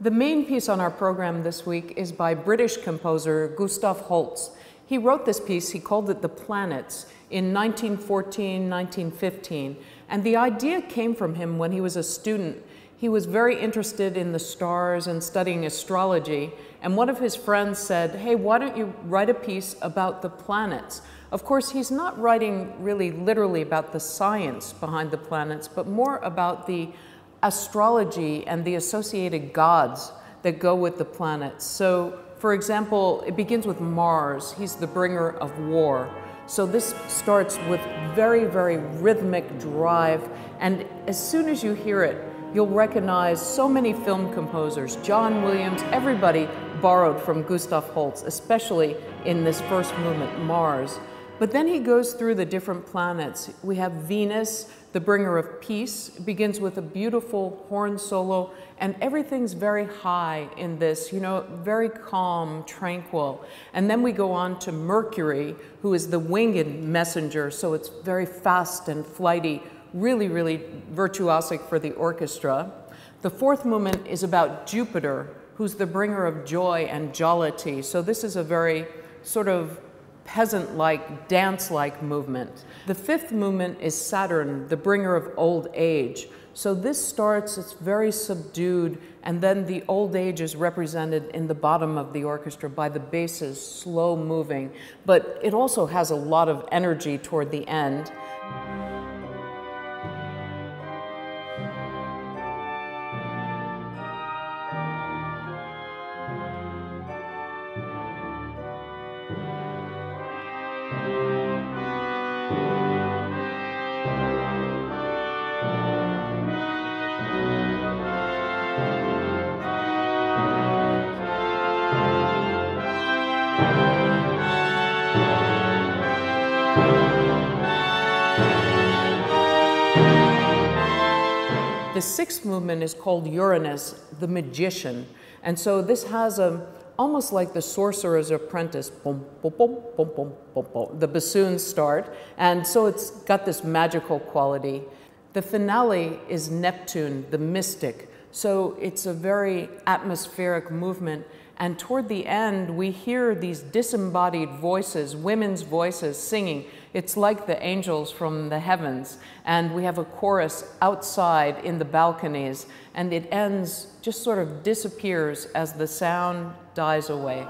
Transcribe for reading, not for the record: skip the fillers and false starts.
The main piece on our program this week is by British composer Gustav Holst. He wrote this piece, he called it The Planets, in 1914, 1915. And the idea came from him when he was a student. He was very interested in the stars and studying astrology. And one of his friends said, hey, why don't you write a piece about the planets? Of course, he's not writing really literally about the science behind the planets, but more about the astrology and the associated gods that go with the planets. So, for example, it begins with Mars. He's the bringer of war. So this starts with very, very rhythmic drive, and as soon as you hear it, you'll recognize so many film composers. John Williams, everybody borrowed from Gustav Holst, especially in this first movement, Mars. But then he goes through the different planets. We have Venus, the bringer of peace. It begins with a beautiful horn solo, and everything's very high in this, very calm, tranquil. And then we go on to Mercury, who is the winged messenger, so it's very fast and flighty, really, really virtuosic for the orchestra. The fourth movement is about Jupiter, who's the bringer of joy and jollity. So this is a very sort of peasant-like, dance-like movement. The fifth movement is Saturn, the bringer of old age. So this starts, it's very subdued, and then the old age is represented in the bottom of the orchestra by the basses, slow moving. But it also has a lot of energy toward the end. The sixth movement is called Uranus, the magician. And so this has almost like the Sorcerer's Apprentice, boom, boom, boom, boom, boom, boom, boom. The bassoons start, and so it's got this magical quality. The finale is Neptune, the mystic. So it's a very atmospheric movement. And toward the end, we hear these disembodied voices, women's voices singing. It's like the angels from the heavens. And we have a chorus outside in the balconies. And it ends, just sort of disappears as the sound dies away.